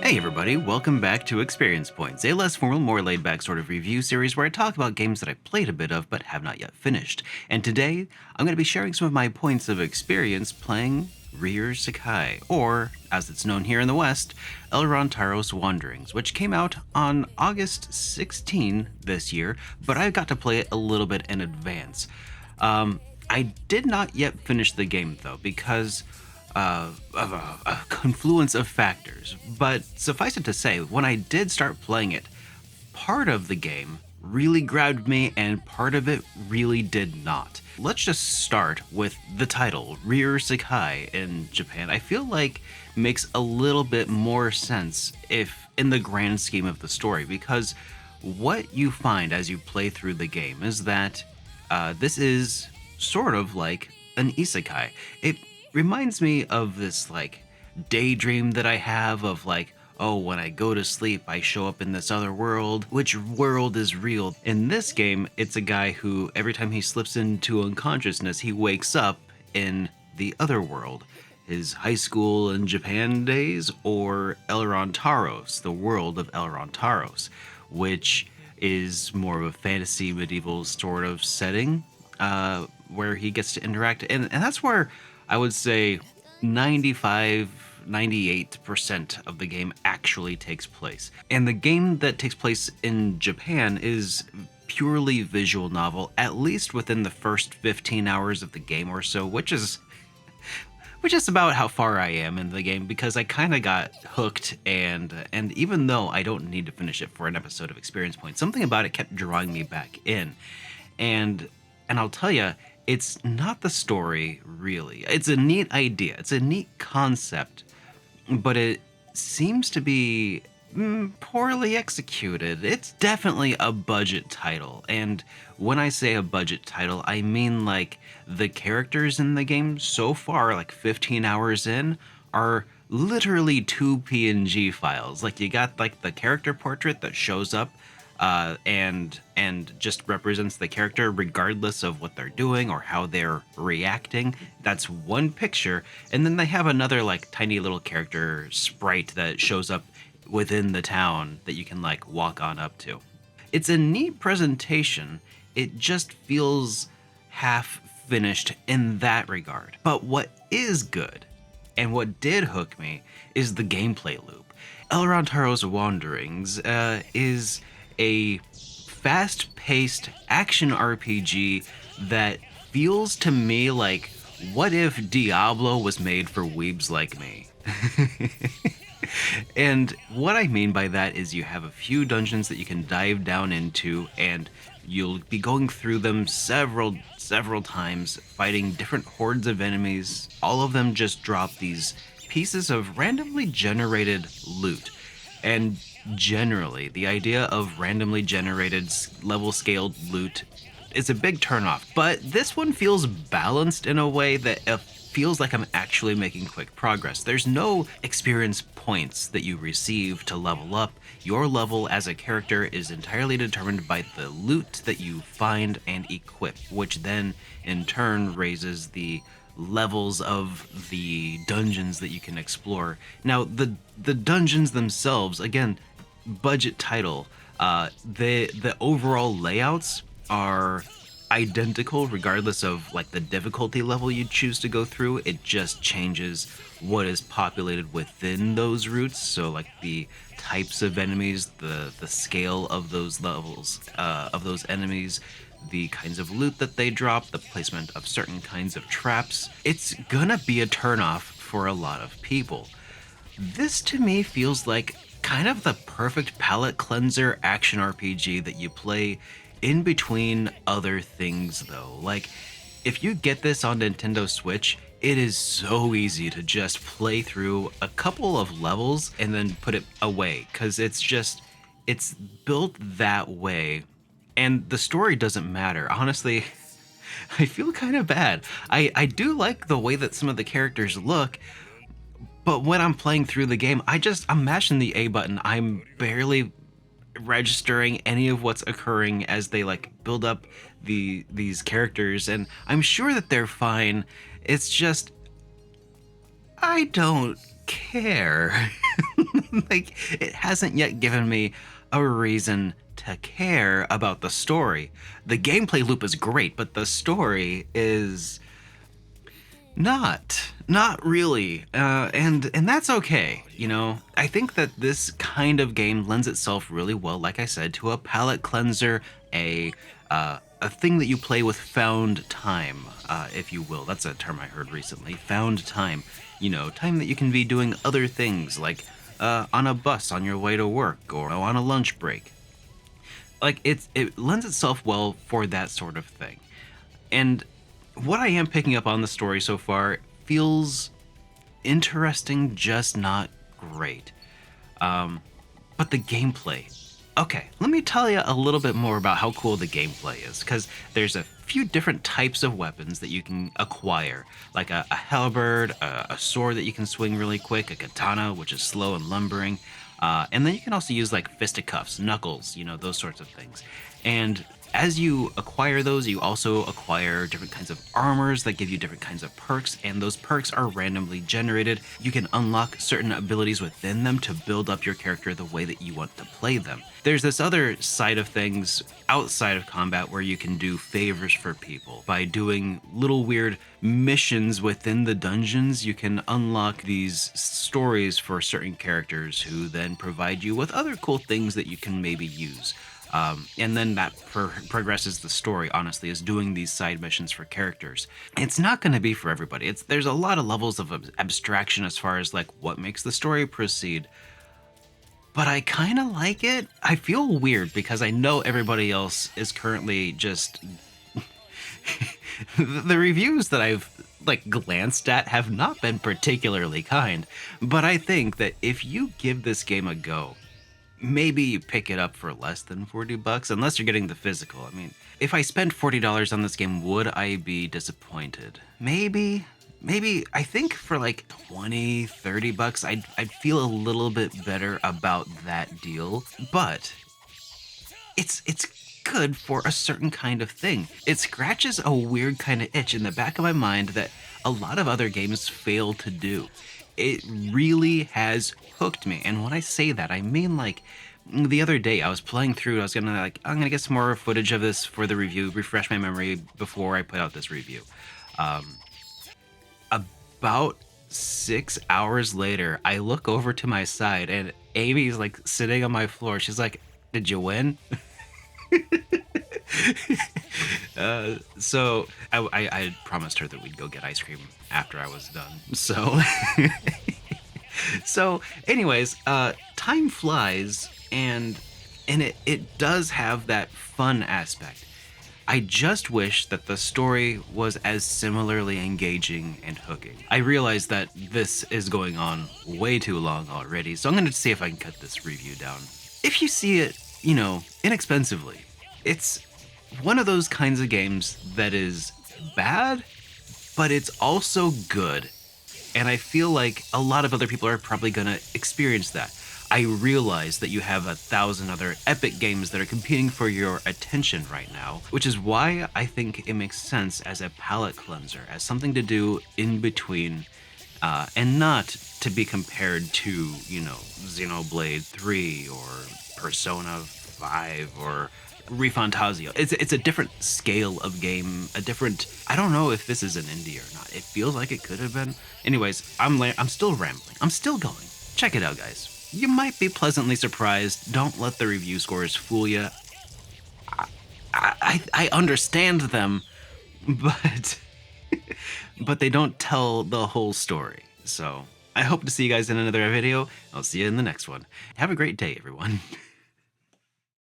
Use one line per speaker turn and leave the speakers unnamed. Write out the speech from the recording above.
Hey everybody, welcome back to Experience Points, a less formal, more laid-back sort of review series where I talk about games that I played a bit of but have not yet finished. And today, I'm going to be sharing some of my points of experience playing Rear Sakai, or, as it's known here in the West, Elrantaros Wanderings, which came out on August 16 this year, but I got to play it a little bit in advance. I did not yet finish the game though, because of a confluence of factors. But suffice it to say, when I did start playing it, part of the game really grabbed me and part of it really did not. Let's just start with the title, Rear Sakai in Japan. I feel like makes a little bit more sense if in the grand scheme of the story, because what you find as you play through the game is that this is sort of like an isekai. It reminds me of this like daydream that I have of like, oh, when I go to sleep, I show up in this other world. Which world is real? In this game, it's a guy who every time he slips into unconsciousness, he wakes up in the other world. His high school in Japan days, or Elrantaros, the world of Elrantaros, which is more of a fantasy medieval sort of setting where he gets to interact. And that's where I would say 98% of the game actually takes place. And the game that takes place in Japan is purely visual novel, at least within the first 15 hours of the game or so, which is about how far I am in the game, because I kind of got hooked, and even though I don't need to finish it for an episode of Experience Point, something about it kept drawing me back in. And I'll tell you, it's not the story, really. It's a neat idea. It's a neat concept, but it seems to be poorly executed. It's definitely a budget title, and when I say a budget title, I mean like the characters in the game so far, like 15 hours in, are literally two PNG files. Like you got like the character portrait that shows up and just represents the character regardless of what they're doing or how they're reacting. That's one picture, and then they have another like tiny little character sprite that shows up within the town that you can like walk on up to. It's a neat presentation. It just feels half finished in that regard. But what is good and what did hook me is the gameplay loop. Elrantaros Wanderings is a fast-paced action RPG that feels to me like, what if Diablo was made for weebs like me? And what I mean by that is you have a few dungeons that you can dive down into, and you'll be going through them several times, fighting different hordes of enemies. All of them just drop these pieces of randomly generated loot. And generally, the idea of randomly generated level scaled loot is a big turnoff, but this one feels balanced in a way that feels like I'm actually making quick progress. There's no experience points that you receive to level up. Your level as a character is entirely determined by the loot that you find and equip, which then in turn raises the levels of the dungeons that you can explore. Now, the dungeons themselves, again, budget title, the overall layouts are identical regardless of like the difficulty level you choose to go through. It just changes what is populated within those routes, so like the types of enemies, the scale of those levels of those enemies, the kinds of loot that they drop, the placement of certain kinds of traps. It's gonna be a turnoff for a lot of people. This to me feels like kind of the perfect palate cleanser action RPG that you play in between other things though. Like, if you get this on Nintendo Switch, it is so easy to just play through a couple of levels and then put it away, because it's built that way. And the story doesn't matter. Honestly, I feel kind of bad. I do like the way that some of the characters look, but when I'm playing through the game, I'm mashing the A button. I'm barely registering any of what's occurring as they like build up these characters, and I'm sure that they're fine. It's just I don't care. Like, it hasn't yet given me a reason to care about the story. The gameplay loop is great, but the story is not really, and that's okay. You know, I think that this kind of game lends itself really well, like I said, to a palate cleanser, a thing that you play with found time, if you will. That's a term I heard recently. Found time. You know, time that you can be doing other things, like on a bus on your way to work or on a lunch break. Like it lends itself well for that sort of thing. And what I am picking up on the story so far feels interesting, just not great. But the gameplay. Okay, let me tell you a little bit more about how cool the gameplay is, because there's a few different types of weapons that you can acquire, like a halberd, a sword that you can swing really quick, a katana, which is slow and lumbering, and then you can also use like fisticuffs, knuckles, you know, those sorts of things. And as you acquire those, you also acquire different kinds of armors that give you different kinds of perks, and those perks are randomly generated. You can unlock certain abilities within them to build up your character the way that you want to play them. There's this other side of things outside of combat where you can do favors for people. By doing little weird missions within the dungeons, you can unlock these stories for certain characters who then provide you with other cool things that you can maybe use. And then that progresses the story, honestly, is doing these side missions for characters. It's not going to be for everybody. There's a lot of levels of abstraction as far as like what makes the story proceed. But I kind of like it. I feel weird because I know everybody else is currently just the reviews that I've like glanced at have not been particularly kind. But I think that if you give this game a go, maybe you pick it up for less than $40 unless you're getting the physical. I mean, if I spent $40 on this game, would I be disappointed? Maybe I think for like 20, $30, I'd feel a little bit better about that deal. But it's good for a certain kind of thing. It scratches a weird kind of itch in the back of my mind that a lot of other games fail to do. It really has hooked me. And when I say that, I mean like the other day I was playing through, I'm gonna get some more footage of this for the review, refresh my memory before I put out this review. About 6 hours later, I look over to my side and Amy's like sitting on my floor. She's like, "Did you win?" So I had promised her that we'd go get ice cream after I was done. So, so anyways, time flies, and it does have that fun aspect. I just wish that the story was as similarly engaging and hooking. I realize that this is going on way too long already, so I'm going to see if I can cut this review down. If you see it, you know, inexpensively, it's one of those kinds of games that is bad, but it's also good. And I feel like a lot of other people are probably going to experience that. I realize that you have 1,000 other epic games that are competing for your attention right now, which is why I think it makes sense as a palate cleanser, as something to do in between, and not to be compared to, you know, Xenoblade 3 or Persona 5 or ReFantazio. It's a different scale of game, a different. I don't know if this is an indie or not. It feels like it could have been. Anyways, I'm still rambling. I'm still going. Check it out, guys. You might be pleasantly surprised. Don't let the review scores fool you. I understand them, but but they don't tell the whole story. So I hope to see you guys in another video. I'll see you in the next one. Have a great day, everyone.